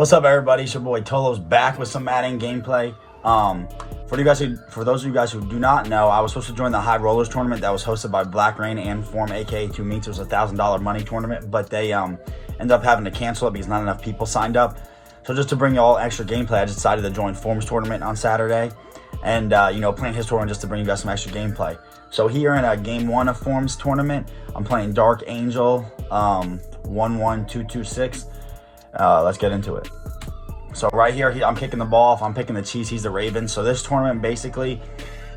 What's up, everybody? It's your boy Tolo's back with some Madden gameplay. For those of you guys who do not know, I was supposed to join the High Rollers tournament that was hosted by Black Rain and Form, aka 2 Meats. It was a $1,000 money tournament, but they ended up having to cancel it because not enough people signed up. So just to bring you all extra gameplay, I just decided to join Form's tournament on Saturday, and playing his tournament just to bring you guys some extra gameplay. So here in game 1 of Form's tournament, I'm playing Dark Angel 11226. Let's get into it. So right here, I'm kicking the ball off. I'm picking the Chiefs. He's the Ravens. So this tournament, basically,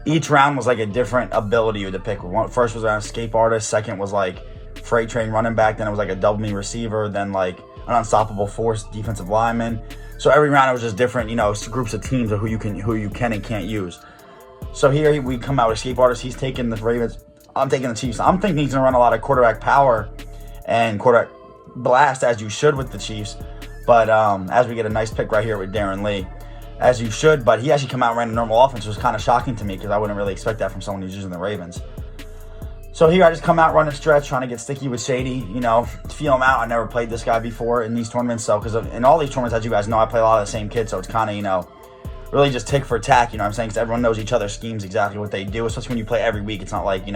each round was like a different ability you had to pick. First was an escape artist. Second was like freight train running back. Then it was like a double me receiver. Then like an unstoppable force defensive lineman. So every round it was just different, groups of teams of who you can and can't use. So here we come out with escape artist. He's taking the Ravens. I'm taking the Chiefs. I'm thinking he's gonna run a lot of quarterback power and quarterback blast, as you should with the Chiefs. But as we get a nice pick right here with Darren Lee, as you should, but he actually come out and ran a normal offense, which was kind of shocking to me because I wouldn't really expect that from someone who's using the Ravens. So here I just come out running stretch, trying to get sticky with Shady, feel him out. I never played this guy before in these tournaments, so because in all these tournaments, as you guys know, I play a lot of the same kids, so it's kind of, really just tick for tack, what I'm saying? Because everyone knows each other's schemes, exactly what they do, especially when you play every week. It's not like,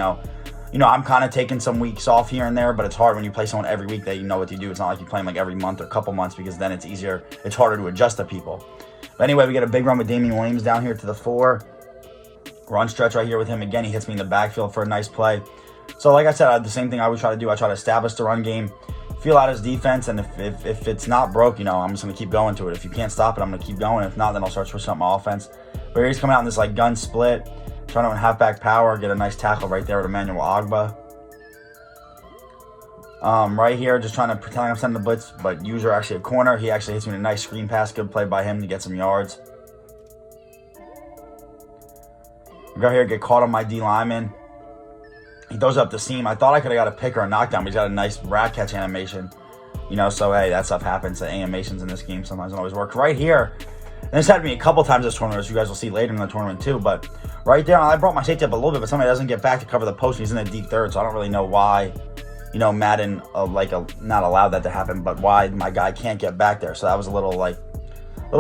I'm kind of taking some weeks off here and there, but it's hard when you play someone every week that you know what to do. It's not like you play them like every month or couple months, because then it's easier. It's harder to adjust to people. But anyway, we get a big run with Damian Williams down here to the 4. Run stretch right here with him again. He hits me in the backfield for a nice play. So like I said, the same thing I would try to do. I try to establish the run game, feel out his defense, and if it's not broke, I'm just going to keep going to it. If you can't stop it, I'm going to keep going. If not, then I'll start switching up my offense. But here he's coming out in this like gun split, trying to halfback power, get a nice tackle right there with Emmanuel Agba. Right here, just trying to pretend I'm sending the blitz, but user actually a corner. He actually hits me with a nice screen pass. Good play by him to get some yards. Go here, get caught on my D lineman. He throws up the seam. I thought I could have got a pick or a knockdown, but he's got a nice rat catch animation. So hey, that stuff happens. The animations in this game sometimes don't always work. Right here, and this happened to me a couple times this tournament, as you guys will see later in the tournament too. But right there, I brought my safety up a little bit, but somebody doesn't get back to cover the post. He's in the deep third, so I don't really know why, Madden not allowed that to happen, but why my guy can't get back there. So that was a little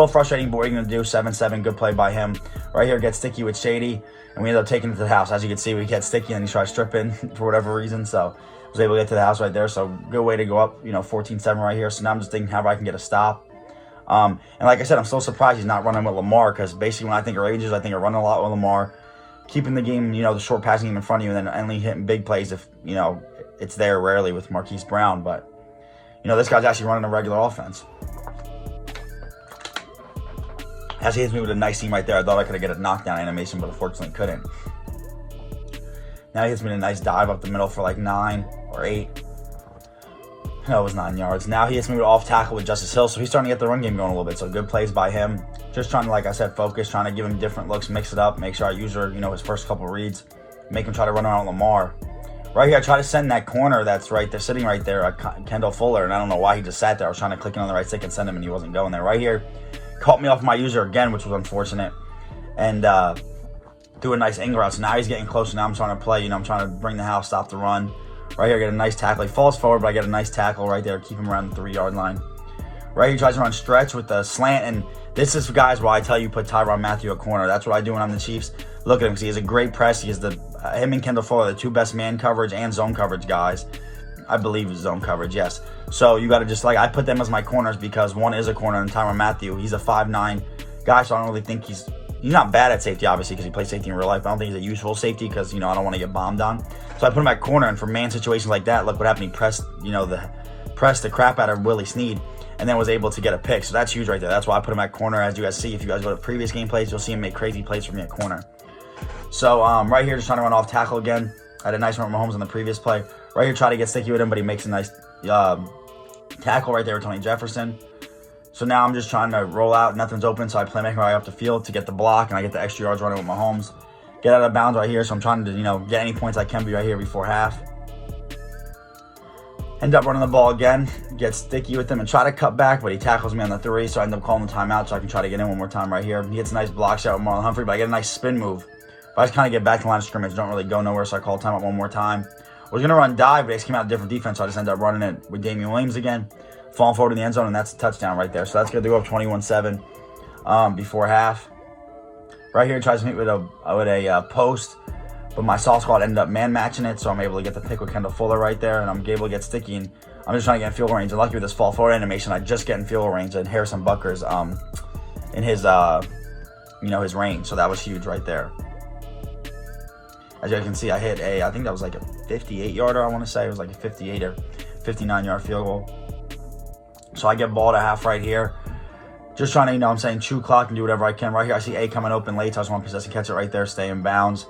frustrating. But what are you gonna do? 7-7, good play by him. Right here, gets sticky with Shady, and we end up taking it to the house. As you can see, we get sticky and he tries stripping for whatever reason. So I was able to get to the house right there. So good way to go up, 14-7 right here. So now I'm just thinking how I can get a stop. And like I said, I'm still surprised he's not running with Lamar, because basically when I think of Rangers, I think of running a lot with Lamar, keeping the game, the short passing game in front of you, and then only hitting big plays if, it's there rarely with Marquise Brown. But, this guy's actually running a regular offense. As he hits me with a nice seam right there, I thought I could have get a knockdown animation, but unfortunately couldn't. Now he hits me with a nice dive up the middle for like 9 or 8. No, it was 9 yards. Now he hits me with off tackle with Justice Hill, so he's starting to get the run game going a little bit. So good plays by him. Just trying to, like I said, focus, trying to give him different looks, mix it up, make sure I use his first couple reads, make him try to run around Lamar. Right here, I try to send that corner that's right there, sitting right there, Kendall Fuller, and I don't know why he just sat there. I was trying to click in on the right stick and send him, and he wasn't going there. Right here, caught me off my user again, which was unfortunate, and do a nice in route. So now he's getting closer. Now I'm trying to play, I'm trying to bring the house, stop the run. Right here, I get a nice tackle. He falls forward, but I get a nice tackle right there, keep him around the 3-yard line. Right here, he tries to run stretch with the slant, and this is, guys, why I tell you put Tyrann Mathieu at corner. That's what I do when I'm the Chiefs. Look at him, because he has a great press. He has him and Kendall Fuller, the 2 best man coverage and zone coverage guys. I believe it's zone coverage, yes. So you got to just, I put them as my corners because one is a corner, and Tyrann Mathieu, he's a 5'9" guy, so I don't really think he's not bad at safety, obviously, because he plays safety in real life. But I don't think he's a useful safety because, I don't want to get bombed on. So I put him at corner, and for man situations like that, look what happened. He pressed, pressed the crap out of Willie Snead, and then was able to get a pick. So that's huge right there. That's why I put him at corner. As you guys see, if you guys go to previous gameplays, you'll see him make crazy plays for me at corner. So right here, just trying to run off tackle again. I had a nice run with Mahomes on the previous play. Right here, try to get sticky with him, but he makes a nice tackle right there with Tony Jefferson. So now I'm just trying to roll out. Nothing's open, so I play making right up the field to get the block, and I get the extra yards running with Mahomes. Get out of bounds right here, so I'm trying to, get any points I can be right here before half. End up running the ball again, get sticky with him and try to cut back, but he tackles me on the 3, so I end up calling the timeout so I can try to get in one more time right here. He gets a nice block shot with Marlon Humphrey, but I get a nice spin move. But I just kind of get back to the line of scrimmage, don't really go nowhere, so I call timeout one more time. I was going to run dive, but they came out a different defense, so I just ended up running it with Damian Williams again. falling forward in the end zone, and that's a touchdown right there. So that's going to go up 21-7 before half. Right here, tries to meet with a post, but my soft squad ended up man matching it, so I'm able to get the pick with Kendall Fuller right there, and I'm able to get sticky, and I'm just trying to get in field goal range. And lucky with this fall forward animation, I just get in field goal range, and Harrison Butker's in his his range, so that was huge right there. As you guys can see, I hit I think that was like a 58-yarder, I want to say. It was like a 58 or 59-yard field goal. So I get ball to half right here. Just trying to, chew clock and do whatever I can. Right here, I see A coming open late, so I just want to possess and catch it right there, stay in bounds.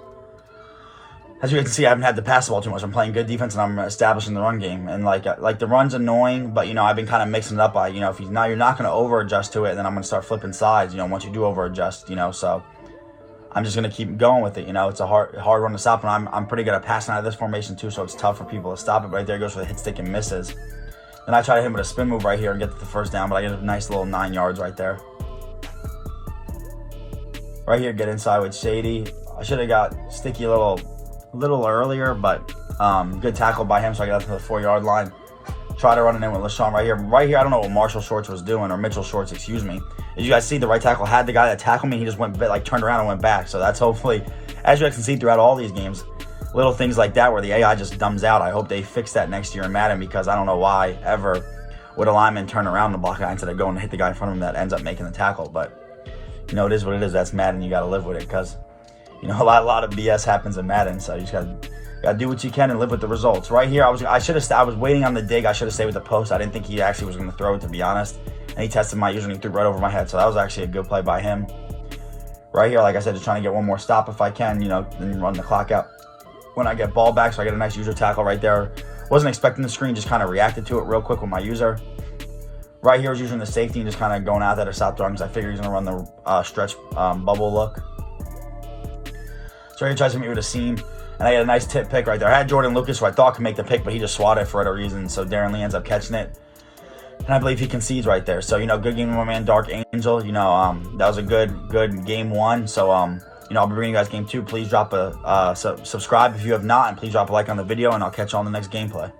As you can see, I haven't had to pass the ball too much. I'm playing good defense, and I'm establishing the run game. And like the run's annoying, but I've been kind of mixing it up by if you're not going to over adjust to it, then I'm going to start flipping sides. Once you do over adjust, so I'm just going to keep going with it. It's a hard run to stop, and I'm pretty good at passing out of this formation too, so it's tough for people to stop it. Right there, goes for the hit stick and misses. Then I try to hit him with a spin move right here and get to the first down, but I get a nice little 9 yards right there. Right here, get inside with Shady. I should have got sticky a little earlier, but good tackle by him, so I got up to the 4-yard line. Try to run it in with LaShawn right here. Right here, I don't know what Marshall Shorts was doing, or Mitchell Shorts, excuse me. As you guys see, the right tackle had the guy that tackled me. He just turned around and went back. So that's hopefully, as you guys can see throughout all these games, little things like that where the AI just dumbs out. I hope they fix that next year in Madden, because I don't know why ever would a lineman turn around the block guy instead of going to hit the guy in front of him that ends up making the tackle. But it is what it is. That's Madden. You got to live with it, because a lot of BS happens in Madden. So you just got to do what you can and live with the results. Right here, I was waiting on the dig. I should have stayed with the post. I didn't think he actually was going to throw it, to be honest. And he tested my user and he threw right over my head. So that was actually a good play by him. Right here, like I said, just trying to get one more stop if I can, then run the clock out when I get ball back. So I get a nice user tackle right there. Wasn't expecting the screen, just kind of reacted to it real quick with my user. Right here, I was using the safety and just kind of going out there to stop throwing, because I figured he's going to run the stretch bubble look. So he tries to meet with a seam, and I get a nice tip pick right there. I had Jordan Lucas, who I thought could make the pick, but he just swatted for whatever reason, so Darren Lee ends up catching it. And I believe he concedes right there. So, good game with my man, Dark Angel. That was a good game one. So, I'll be bringing you guys game two. Please drop a subscribe if you have not, and please drop a like on the video, and I'll catch you on the next gameplay.